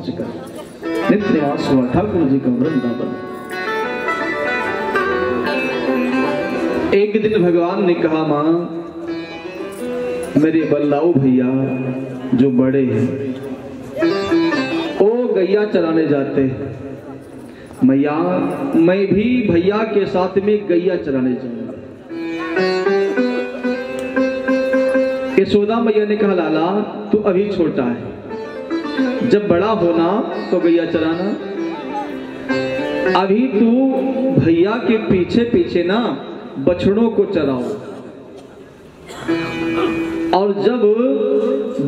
पहुंचकर नित्य निवास हुआ ठाकुर जी का वृंदावन। एक दिन भगवान ने कहा, मां मेरे बल्लाऊ भैया जो बड़े हैं वो गैया चराने जाते हैं, मैया मैं भी भैया के साथ में गैया चराने जाऊंगा। यशोदा मैया ने कहा, लाला तू अभी छोटा है, जब बड़ा होना तो गैया चराना, अभी तू भैया के पीछे पीछे ना बछड़ों को चराओ, और जब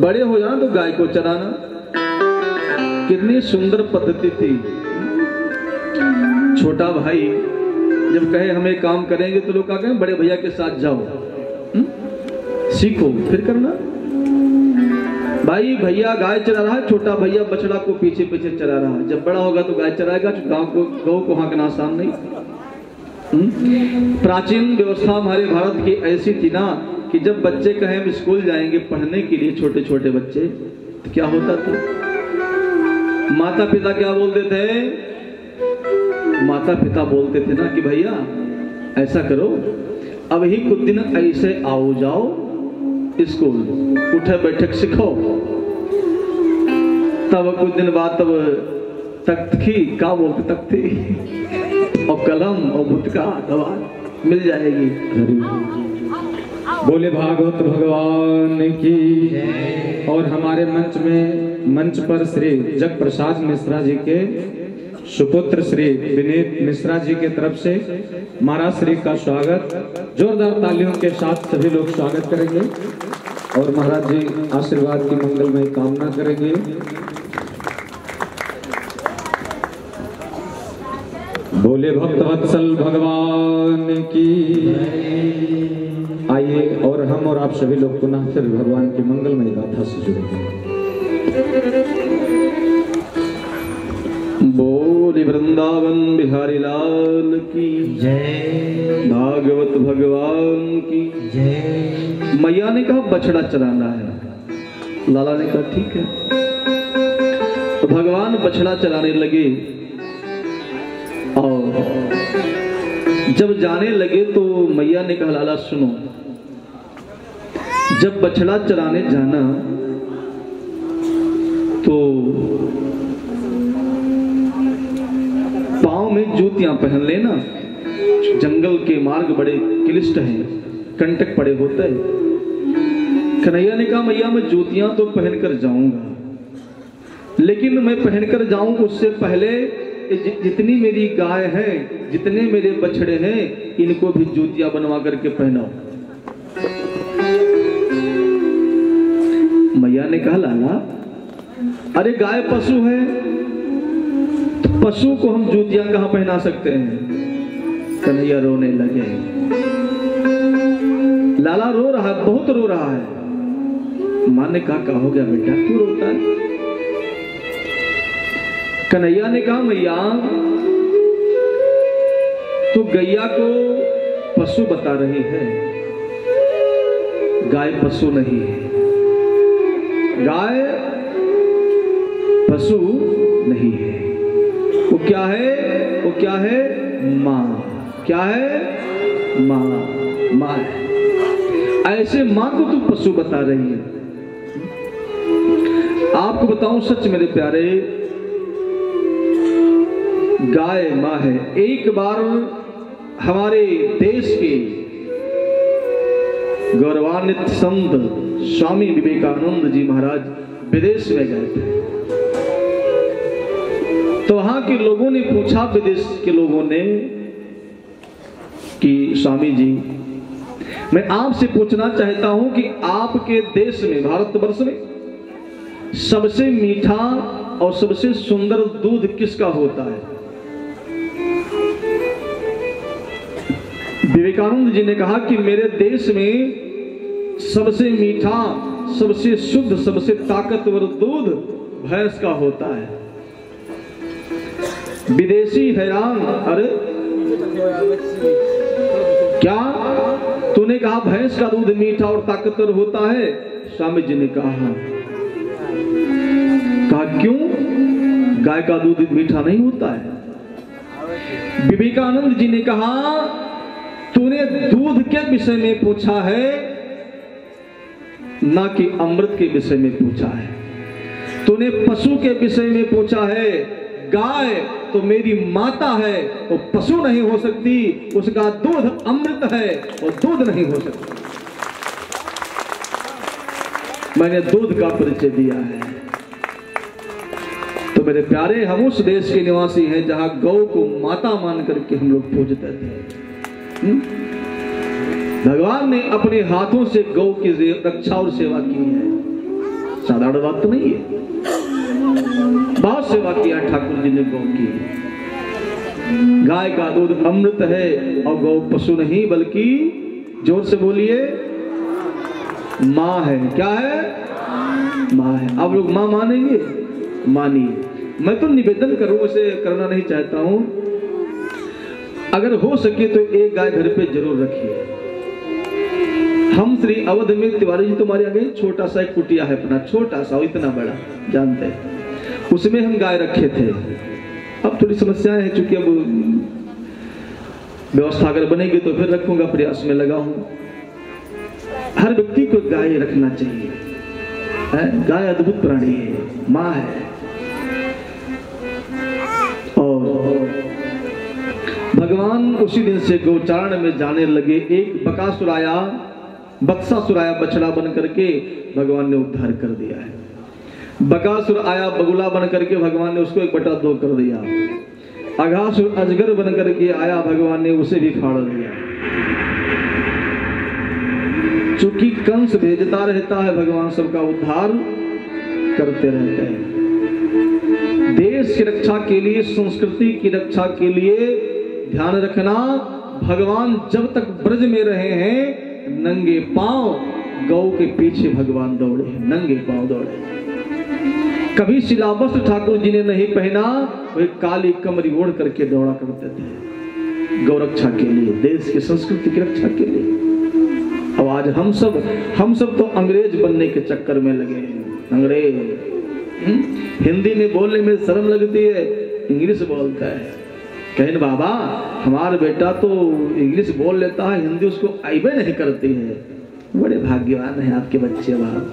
बड़े हो जाना तो गाय को चराना। कितनी सुंदर पद्धति थी। छोटा भाई जब कहे हमें काम करेंगे तो लोग क्या कहें, बड़े भैया के साथ जाओ, सीखो फिर करना। भाई भैया गाय चरा रहा है, छोटा भैया बछड़ा को पीछे पीछे चरा रहा है, जब बड़ा होगा तो गाय चराएगा, गौ को हाँकना आसान नहीं। प्राचीन व्यवस्था हमारे भारत की ऐसी थी ना कि जब बच्चे कहें हम स्कूल जाएंगे पढ़ने के लिए, छोटे छोटे बच्चे, तो क्या होता था, माता पिता क्या बोलते थे, माता पिता बोलते थे ना कि भैया ऐसा करो, अब ही कुछ दिन ऐसे आओ जाओ स्कूल, उठे बैठक सीखो, तब कुछ दिन बाद तब तख्ती क्या बोलते, तख्ती और कलम और बुतका दवा मिल जाएगी। बोले भागवत भगवान की। और हमारे मंच पर श्री जग प्रसाद मिश्रा जी के सुपुत्र श्री विनीत मिश्रा जी के तरफ से महाराज श्री का स्वागत जोरदार तालियों के साथ सभी लोग स्वागत करेंगे और महाराज जी आशीर्वाद की मंगलमय कामना करेंगे। बोले भक्तवत्सल भगवान की। आइए और हम और आप सभी लोग पुनः फिर भगवान की मंगलमय गाथा से जुड़ेंगे। बोले वृंदावन बिहारी लाल की जय, भागवत भगवान की जय। मैया ने कहा बछड़ा चराना है, लाला ने कहा ठीक है। तो भगवान बछड़ा चराने लगे और जब जाने लगे तो मैया ने कहा, लाला सुनो, जब बछड़ा चराने जाना तो पांव में जूतियां पहन लेना, जंगल के मार्ग बड़े क्लिष्ट हैं, कंटक पड़े होते हैं। कन्हैया ने कहा, मैया मैं जूतियां तो पहनकर जाऊंगा, लेकिन मैं पहनकर जाऊं उससे पहले जितनी मेरी गाय है, जितने मेरे बछड़े हैं, इनको भी जूतियां बनवा करके पहनाओ। मैया ने कहा, लाला अरे गाय पशु है, तो पशु को हम जूतियां कहां पहना सकते हैं। कन्हैया रोने लगे। लाला रो रहा है, बहुत रो रहा है। मां ने कहा, क्या हो गया बेटा, क्यों रोता है? कन्हैया ने कहा, मैया तो गैया को पशु बता रही है, गाय पशु नहीं है, गाय पशु नहीं है, वो क्या है, वो क्या है, मां। क्या है, मां, मां है। ऐसे मां को तू पशु बता रही है। आपको बताऊं सच मेरे प्यारे, गाय मां है। एक बार हमारे देश के गौरवान्वित संत स्वामी विवेकानंद जी महाराज विदेश में गए थे, तो वहां के लोगों ने पूछा, विदेश के लोगों ने, कि स्वामी जी मैं आपसे पूछना चाहता हूं कि आपके देश में, भारतवर्ष में सबसे मीठा और सबसे सुंदर दूध किसका होता है? विवेकानंद जी ने कहा कि मेरे देश में सबसे मीठा, सबसे शुद्ध, सबसे ताकतवर दूध भैंस का होता है। विदेशी हैरान, अरे क्या तूने कहा भैंस का दूध मीठा और ताकतवर होता है? स्वामी जी ने कहा क्यों? गाय का दूध मीठा नहीं होता है। विवेकानंद जी ने कहा, तूने दूध के विषय में पूछा है ना कि अमृत के विषय में पूछा है। तूने पशु के विषय में पूछा है। गाय तो मेरी माता है, वो पशु नहीं हो सकती, उसका दूध अमृत है, वो दूध नहीं हो सकता। मैंने दूध का परिचय दिया है। तो मेरे प्यारे, हम उस देश के निवासी हैं जहां गौ को माता मान करके हम लोग पूजते थे। भगवान ने अपने हाथों से गौ की रक्षा और सेवा की है। साधारण बात तो नहीं है, बहुत सेवा किया ठाकुर जी ने गौ की। गाय का दूध अमृत है और गौ पशु नहीं बल्कि, जोर से बोलिए, माँ है। क्या है? माँ है। आप लोग माँ मानेंगे? मानिए। मैं तो निवेदन करूं, उसे करना नहीं चाहता हूं, अगर हो सके तो एक गाय घर पे जरूर रखिए। हम श्री अवध में तिवारी जी तुम्हारे आगे छोटा सा एक कुटिया है अपना, छोटा सा, इतना बड़ा जानते हैं, उसमें हम गाय रखे थे। अब थोड़ी समस्याएं हैं, चूंकि अब व्यवस्था अगर बनेगी तो फिर रखूंगा, प्रयास में लगा हूं। हर व्यक्ति को गाय रखना चाहिए। गाय अद्भुत प्राणी है, माँ है। और भगवान उसी दिन से गौचारण में जाने लगे। एक बकासुर आया, बत्सासुर आया बछड़ा बन करके, भगवान ने उद्धार कर दिया है। बकासुर आया बगुला बन करके, भगवान ने उसको 1/2 कर दिया। अघासुर अजगर बन करके आया, भगवान ने उसे भी फाड़ दिया। चूंकि कंस भेजता रहता है, भगवान सबका उद्धार करते रहते हैं। देश की रक्षा के लिए, संस्कृति की रक्षा के लिए ध्यान रखना, भगवान जब तक ब्रज में रहे हैं, नंगे पांव गौ के पीछे भगवान दौड़े हैं, नंगे पांव दौड़े। कभी शिलावस्त्र ठाकुर जी ने नहीं पहना, वे काली कमरी ओढ़ करके दौड़ा करते थे गौ रक्षा के लिए, देश की संस्कृति की रक्षा के लिए। अब आज हम सब तो अंग्रेज बनने के चक्कर में लगे हैं। अंग्रेज हिंदी में बोलने में शर्म लगती है, इंग्लिश बोलता है। कहें बाबा, हमारा बेटा तो इंग्लिश बोल लेता है, हिंदी उसको आइबे नहीं करती है। बड़े भाग्यवान हैं आपके बच्चे। बाप,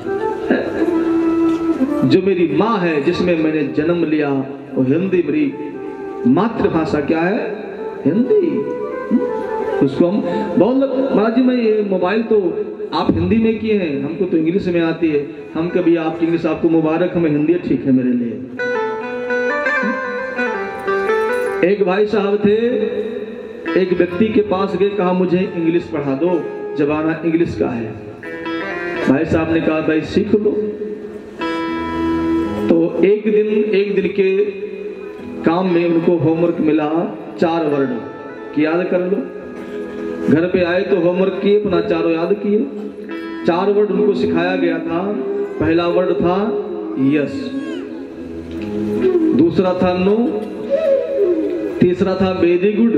जो मेरी माँ है, जिसमें मैंने जन्म लिया, वो हिंदी, मेरी मातृभाषा क्या है? हिंदी। उसको हम बहुत लोग, महाराज जी मैं ये मोबाइल तो आप हिंदी में किए हैं, हमको तो इंग्लिश में आती है। हम कभी आपकी इंग्लिश आपको मुबारक, हमें हिंदी ठीक है मेरे लिए। एक भाई साहब थे, एक व्यक्ति के पास गए, कहा मुझे इंग्लिश पढ़ा दो, जमाना इंग्लिश का है। भाई साहब ने कहा भाई सीख लो। तो एक दिन के काम में उनको होमवर्क मिला 4 वर्ड की याद कर लो। घर पे आए तो होमवर्क किए, अपना 4 याद किए। 4 वर्ड उनको सिखाया गया था। पहला वर्ड था यस, दूसरा था नो, तीसरा था वेरी गुड,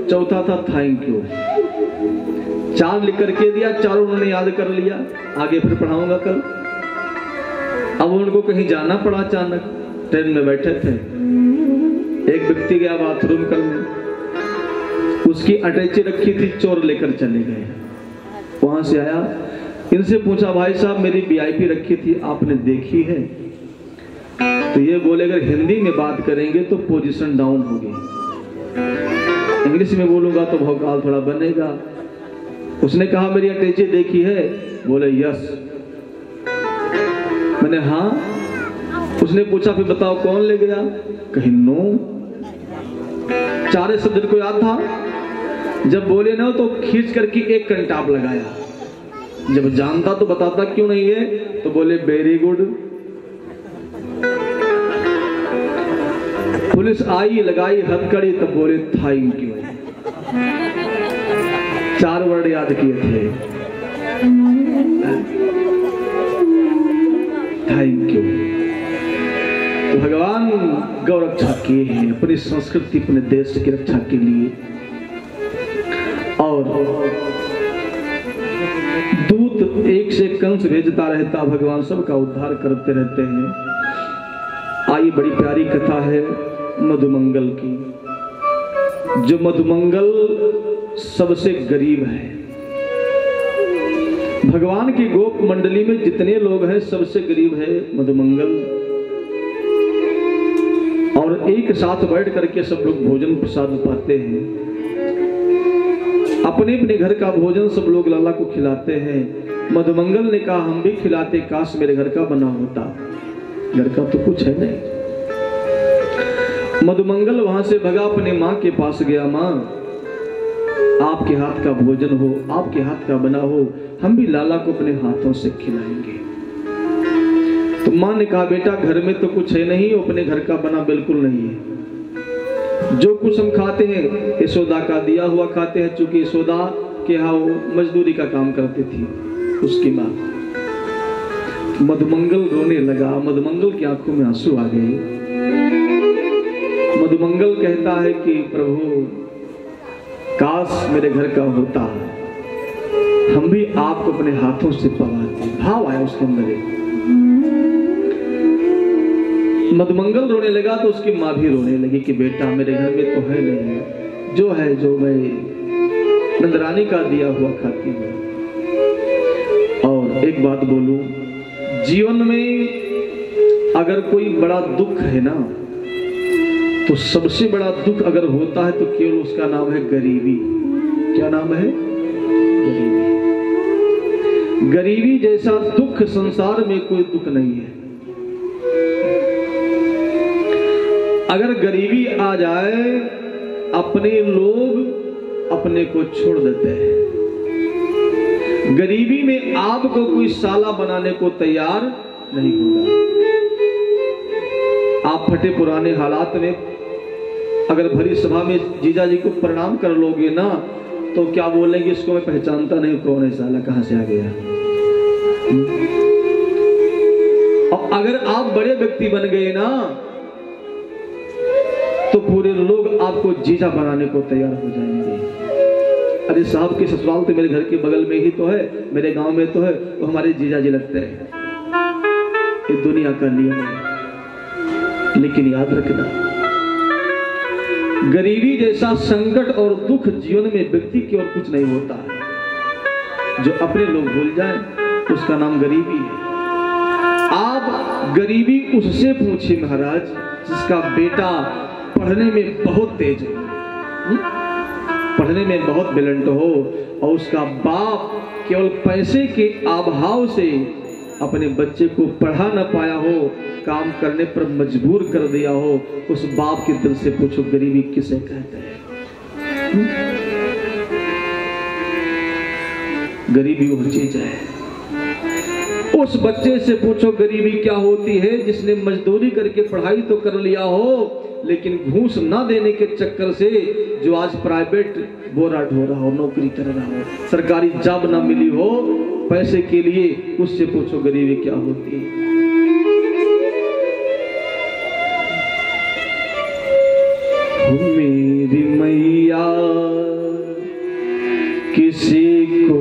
चौथा था थैंक यू। 4 लिख करके दिया, 4 उन्होंने याद कर लिया। आगे फिर पढ़ाऊंगा कल। अब उनको कहीं जाना पड़ा, अचानक ट्रेन में बैठे थे। एक व्यक्ति गया बाथरूम करने, उसकी अटैची रखी थी, चोर लेकर चले गए। वहां से आया, इनसे पूछा भाई साहब मेरी वीआईपी रखी थी आपने देखी है? तो ये बोले अगर हिंदी में बात करेंगे तो पोजीशन डाउन होगी, इंग्लिश में बोलूंगा तो भौकाल थोड़ा बनेगा। उसने कहा मेरी अटैची देखी है? बोले यस। मैंने हाँ। उसने पूछा फिर बताओ कौन ले गया? कहीं नो। 4 शब्द को याद था। जब बोले ना तो खींच करके एक कंटाप लगाया। जब जानता तो बताता क्यों नहीं है? तो बोले वेरी गुड। पुलिस आई, लगाई हथकड़ी, तब बोले थैंक यू। 4 वर्ड याद किए थे, थैंक यू। तो भगवान गौ रक्षा किए हैं अपनी संस्कृति, अपने देश की रक्षा के लिए। और दूत एक से कंस भेजता रहता, भगवान सबका उद्धार करते रहते हैं। आई बड़ी प्यारी कथा है मधुमंगल की। जो मधुमंगल सबसे गरीब है। भगवान की गोप मंडली में जितने लोग हैं सबसे गरीब है मधुमंगल। और एक साथ बैठ करके सब लोग भोजन प्रसाद पाते हैं। अपने अपने घर का भोजन सब लोग लाला को खिलाते हैं। मधुमंगल ने कहा हम भी खिलाते, काश मेरे घर का बना होता। घर का तो कुछ है नहीं। मधुमंगल वहां से भगा, अपने माँ के पास गया। माँ, आपके हाथ का भोजन हो, आपके हाथ का बना हो, हम भी लाला को अपने हाथों से खिलाएंगे। तो माँ ने कहा बेटा घर में तो कुछ है नहीं, अपने घर का बना बिल्कुल नहीं है। जो कुछ हम खाते हैं यशोदा का दिया हुआ खाते हैं, चूंकि यशोदा के यहाँ वो मजदूरी का काम करती थी। उसकी माँ मधुमंगल रोने लगा। मधुमंगल की आंखों में आंसू आ गए। मधुमंगल कहता है कि प्रभु काश मेरे घर का होता, हम भी आपको अपने हाथों से पवाते। भाव आया उसके अंदर एक। मधुमंगल रोने लगा तो उसकी माँ भी रोने लगी कि बेटा मेरे घर में तो है नहीं, जो है जो मैं नंदरानी का दिया हुआ खाती हूँ। और एक बात बोलूं, जीवन में अगर कोई बड़ा दुख है ना, तो सबसे बड़ा दुख अगर होता है तो केवल उसका नाम है गरीबी। क्या नाम है? गरीबी। गरीबी जैसा दुख संसार में कोई दुख नहीं है। अगर गरीबी आ जाए, अपने लोग अपने को छोड़ देते हैं। गरीबी में आपको कोई साला बनाने को तैयार नहीं होगा। आप फटे पुराने हालात में अगर भरी सभा में जीजा जी को प्रणाम कर लोगे ना, तो क्या बोलेंगे, इसको मैं पहचानता नहीं, कौन है साला, कहां से आ गया। और अगर आप बड़े व्यक्ति बन गए ना, तो पूरे लोग आपको जीजा बनाने को तैयार हो जाएंगे। अरे साहब की ससुराल तो मेरे घर के बगल में ही तो है, मेरे गांव में तो है, वो हमारे जीजा जी लगते हैं। ये दुनिया का नियम है। लेकिन याद रखना, गरीबी जैसा संकट और दुख जीवन में व्यक्ति की और कुछ नहीं होता है। जो अपने लोग भूल जाए उसका नाम गरीबी है। आप गरीबी उससे पूछिए महाराज जिसका बेटा पढ़ने में बहुत तेज है, पढ़ने में बहुत ब्रिलियंट हो, और उसका बाप केवल पैसे के अभाव से अपने बच्चे को पढ़ा न पाया हो, काम करने पर मजबूर कर दिया हो। उस बाप के दिल से पूछो गरीबी किसे कहते हैं। गरीबी वो चीज है। उस बच्चे से पूछो गरीबी क्या होती है जिसने मजदूरी करके पढ़ाई तो कर लिया हो, लेकिन घूस ना देने के चक्कर से जो आज प्राइवेट बोरा ढो रहा हो, नौकरी कर रहा हो, सरकारी जॉब ना मिली हो पैसे के लिए, उससे पूछो गरीबी क्या होती है। मेरी मैया किसी को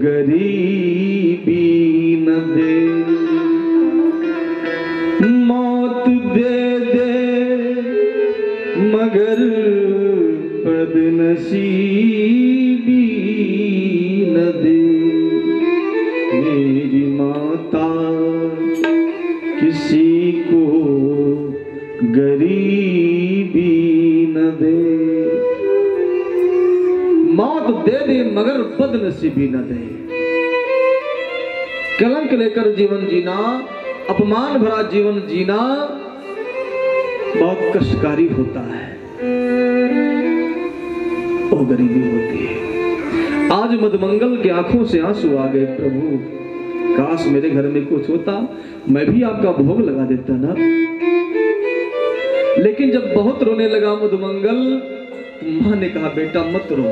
गरीबी न दे, मौत दे दे मगर बदनसीबी न दे। मेरी माता किसी को गरीबी न दे, मौत दे दे मगर बदनसीबी न दे। कलंक लेकर जीवन जीना, अपमान भरा जीवन जीना बहुत कष्टकारी होता है। वो गरीबी होती है। आज मधुमंगल की आंखों से आंसू आ गए। प्रभु काश मेरे घर में कुछ होता, मैं भी आपका भोग लगा देता ना। लेकिन जब बहुत रोने लगा मधुमंगल, मां ने कहा बेटा मत रो,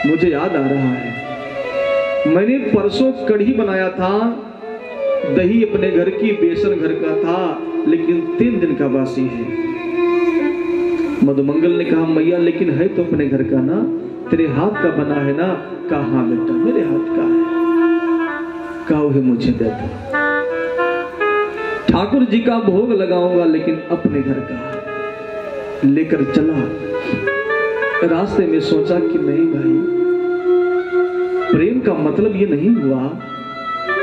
मुझे याद आ रहा है मैंने परसों कढ़ी बनाया था, दही अपने घर की, बेसन घर का था, लेकिन 3 दिन का बासी है। मधुमंगल ने कहा मैया लेकिन है तो अपने घर का ना, तेरे हाथ का बना है ना। कहा हाँ बेटा मेरे हाथ का है। कहा है मुझे दे दो। ठाकुर जी का भोग लगाऊंगा, लेकिन अपने घर का लेकर चला। रास्ते में सोचा कि नहीं भाई, प्रेम का मतलब ये नहीं हुआ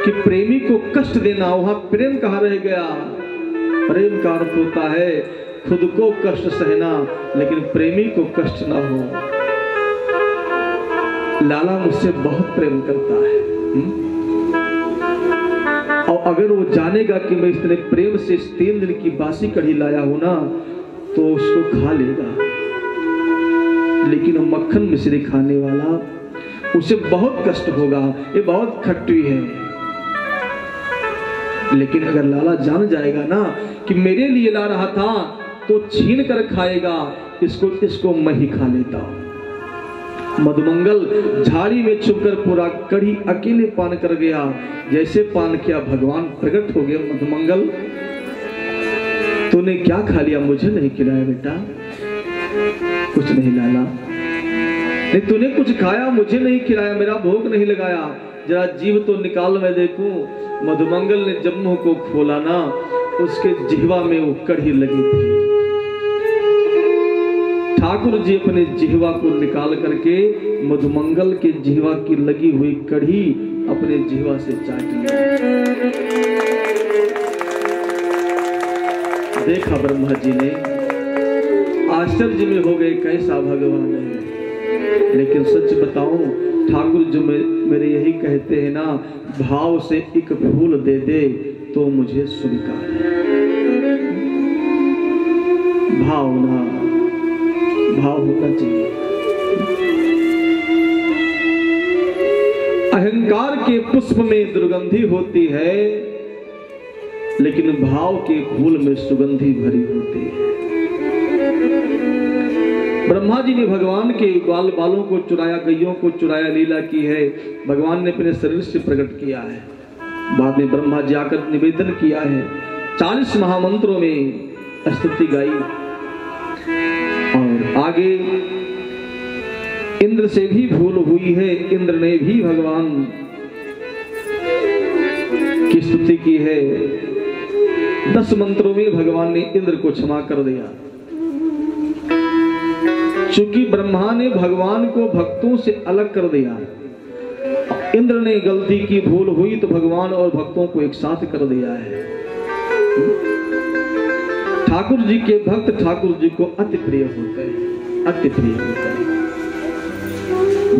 कि प्रेमी को कष्ट देना, वहां प्रेम कहाँ रह गया। प्रेम का अर्थ होता है खुद को कष्ट सहना, लेकिन प्रेमी को कष्ट ना हो। लाला मुझसे बहुत प्रेम करता है, और अगर वो जानेगा कि मैं इतने प्रेम से इस 3 दिन की बासी कढ़ी लाया हूं ना, तो उसको खा लेगा। लेकिन वो मक्खन मिश्री खाने वाला, उसे बहुत कष्ट होगा, ये बहुत खट्टी है। लेकिन अगर लाला जान जाएगा ना कि मेरे लिए ला रहा था, तो छीन कर खाएगा, इसको मैं ही खा लेता हूं। मधुमंगल झाड़ी में छुपकर पूरा कढ़ी अकेले पान कर गया। जैसे पान किया, भगवान प्रकट हो गए। मधुमंगल, तूने क्या खा लिया? मुझे नहीं खिलाया बेटा। कुछ नहीं लाला। नहीं, तूने कुछ खाया, मुझे नहीं खिलाया, मेरा भोग नहीं लगाया। जरा जीभ तो निकाल, मैं देखूं। मधुमंगल ने जब मुंह को खोला ना, उसके जिह्वा में वो कढ़ी लगी थी। ठाकुर जी अपने जिह्वा को निकाल करके मधुमंगल के जिह्वा की लगी हुई कढ़ी अपने जिह्वा से चाट लिया। देखा ब्रह्मा जी ने, आश्चर्य में हो गए, कैसा भगवान है। लेकिन सच बताऊं, ठाकुर जो मेरे यही कहते हैं ना, भाव से एक फूल दे दे तो मुझे स्वीकार है। भाव होना चाहिए। अहंकार के पुष्प में दुर्गंधी होती है, लेकिन भाव के फूल में सुगंधी भरी होती है। ब्रह्मा जी ने भगवान के बालों को चुराया, गैयों को चुराया, लीला की है। भगवान ने अपने शरीर से प्रकट किया है। बाद में ब्रह्मा जी आकर निवेदन किया है। 40 महामंत्रों में स्तुति गाई। और आगे इंद्र से भी भूल हुई है, इंद्र ने भी भगवान की स्तुति की है। 10 मंत्रों में भगवान ने इंद्र को क्षमा कर दिया। चूंकि ब्रह्मा ने भगवान को भक्तों से अलग कर दिया, इंद्र ने गलती की, भूल हुई, तो भगवान और भक्तों को एक साथ कर दिया है। ठाकुर जी के भक्त ठाकुर जी को अति प्रिय होते हैं, अति प्रिय होते हैं।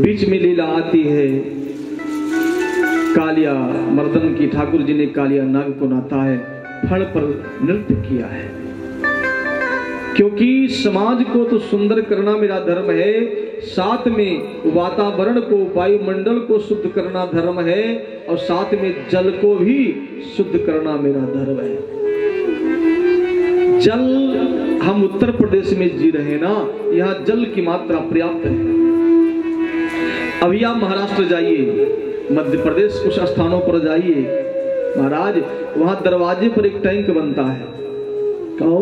बीच में लीला आती है कालिया मर्दन की। ठाकुर जी ने कालिया नाग को नाथा है, फण पर नृत्य किया है। क्योंकि समाज को तो सुंदर करना मेरा धर्म है, साथ में वातावरण को, वायुमंडल को शुद्ध करना धर्म है, और साथ में जल को भी शुद्ध करना मेरा धर्म है। जल, हम उत्तर प्रदेश में जी रहे हैं ना, यहाँ जल की मात्रा पर्याप्त है। अभी आप महाराष्ट्र जाइए, मध्य प्रदेश कुछ स्थानों पर जाइए महाराज, वहां दरवाजे पर एक टैंक बनता है। कहो,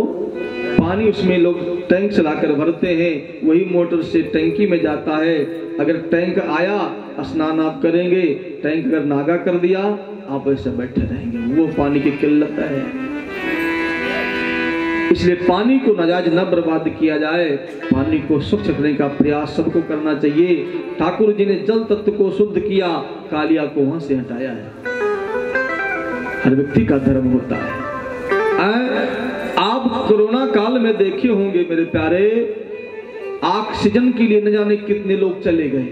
पानी उसमें लोग टैंक चलाकर भरते हैं, वही मोटर से टैंकी में जाता है। अगर टैंक आया, स्नान आप करेंगे, टैंक अगर नागा कर दिया, आप ऐसे बैठे रहेंगे। वो पानी की किल्लत है। इसलिए पानी को नाजायज न बर्बाद किया जाए, पानी को स्वच्छ रखने का प्रयास सबको करना चाहिए। ठाकुर जी ने जल तत्व को शुद्ध किया, कालिया को वहां से हटाया है। हर व्यक्ति का धर्म होता है। आप कोरोना काल में देखे होंगे मेरे प्यारे, ऑक्सीजन के लिए न जाने कितने लोग चले गए।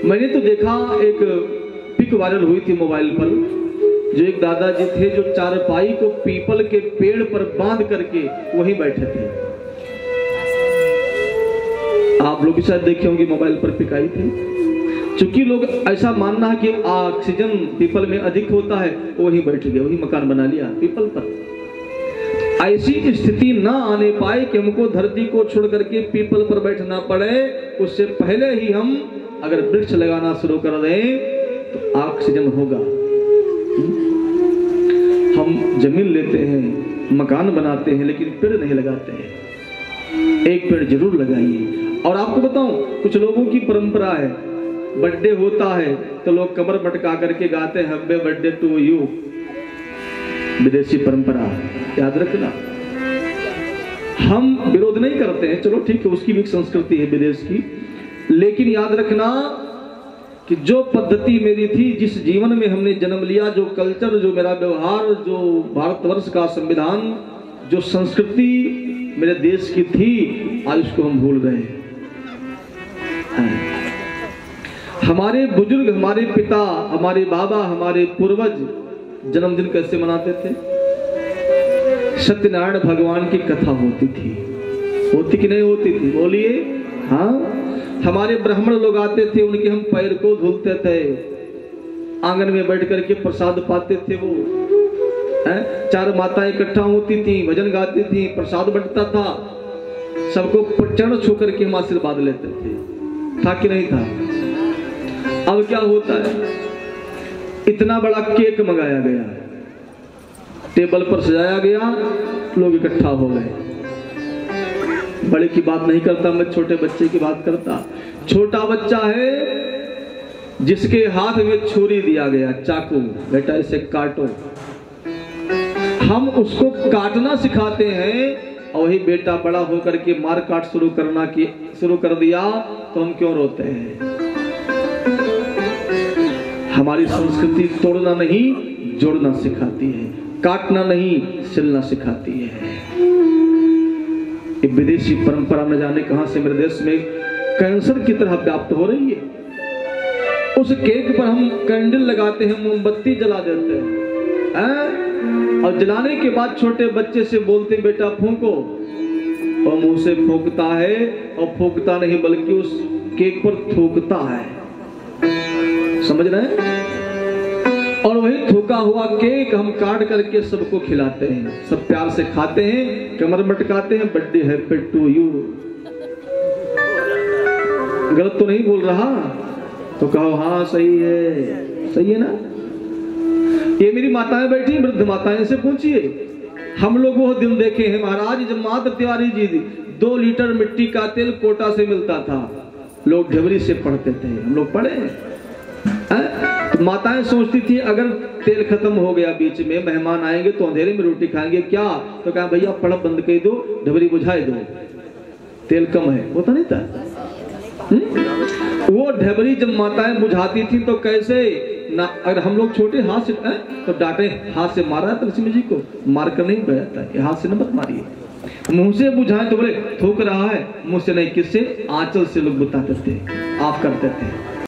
मैंने तो देखा, एक पिक वायरल हुई थी मोबाइल पर, जो एक दादाजी थे जो चारपाई को पीपल के पेड़ पर बांध करके वहीं बैठे थे। आप लोग भी शायद देखे होंगे, मोबाइल पर पिक आई थी। चूंकि लोग ऐसा मानना है कि ऑक्सीजन पीपल में अधिक होता है, वहीं बैठ गए, वही मकान बना लिया पीपल पर। ऐसी स्थिति ना आने पाए कि हमको धरती को छोड़ करके पीपल पर बैठना पड़े, उससे पहले ही हम अगर वृक्ष लगाना शुरू कर दें तो ऑक्सीजन होगा। हम जमीन लेते हैं, मकान बनाते हैं, लेकिन पेड़ नहीं लगाते हैं। एक पेड़ जरूर लगाइए। और आपको बताऊं, कुछ लोगों की परंपरा है, बर्थडे होता है तो लोग कमर मटका करके गाते हैं हैप्पी बर्थडे टू यू। विदेशी परंपरा याद रखना। हम विरोध नहीं करते हैं, चलो ठीक है, उसकी भी एक संस्कृति है विदेश की, लेकिन याद रखना कि जो पद्धति मेरी थी, जिस जीवन में हमने जन्म लिया, जो कल्चर, जो मेरा व्यवहार, जो भारतवर्ष का संविधान, जो संस्कृति मेरे देश की थी, आज उसको हम भूल गए हैं। हमारे बुजुर्ग, हमारे पिता, हमारे बाबा, हमारे पूर्वज जन्मदिन कैसे मनाते थे? सत्यनारायण भगवान की कथा होती थी, होती कि नहीं होती थी? बोलिए। हाँ, हमारे ब्राह्मण लोग आते थे, उनके हम पैर को धुलते थे, आंगन में बैठ करके प्रसाद पाते थे। वो 4 माताएं इकट्ठा होती थी, भजन गाती थी, प्रसाद बंटता था, सबको चरण छू करके हम आशीर्वाद लेते थे। था कि नहीं था? अब क्या होता है? इतना बड़ा केक मंगाया गया, टेबल पर सजाया गया, लोग इकट्ठा हो गए। बड़े की बात नहीं करता मैं, छोटे बच्चे की बात करता। छोटा बच्चा है जिसके हाथ में छुरी दिया गया, चाकू, बेटा इसे काटो। हम उसको काटना सिखाते हैं और वही बेटा बड़ा होकर के मार काट शुरू कर दिया, तो हम क्यों रोते हैं? हमारी संस्कृति तोड़ना नहीं, जोड़ना सिखाती है, काटना नहीं, सिलना सिखाती है। ये विदेशी परंपरा न जाने कहां से मेरे देश में कैंसर की तरह व्याप्त हो रही है। उस केक पर हम कैंडल लगाते हैं, मोमबत्ती जला देते हैं, और जलाने के बाद छोटे बच्चे से बोलते हैं बेटा फूंको, और मुंह से फूंकता है, और फूंकता नहीं बल्कि उस केक पर थूकता है। समझ रहे हैं? और वही थूका हुआ केक हम काट करके सबको खिलाते हैं, सब प्यार से खाते हैं, कमर मटकाते हैं, बर्थडे हैप्पी टू यू। गलत तो नहीं बोल रहा? तो कहो हाँ सही है, सही है ना? ये मेरी माताएं बैठी, वृद्ध माताएं से पूछिए। हम लोग वो दिन देखे हैं महाराज, जब माता तिवारी जी 2 लीटर मिट्टी का तेल कोटा से मिलता था, लोग ढबरी से पढ़ते थे। हम लोग पढ़े हैं। तो माताएं सोचती थी अगर तेल खत्म हो गया, बीच में मेहमान आएंगे तो अंधेरे में रोटी खाएंगे क्या? तो कहा भैया पड़प बंद कर दो, ढबरी बुझाए दो, तेल कम है। वो तो नहीं था। वो ढबरी जब माताएं बुझाती थी तो कैसे ना, अगर हम लोग छोटे हाथ से तो डांटे, हाथ से मारा तो लक्ष्मी जी को मार कर नहीं बजाता है, हाथ से न मत मारिए। मुंह से बुझाए तो बोले थूक रहा है, मुंह से नहीं, किससे? आंचल से लोग बुताते थे, आप करते थे।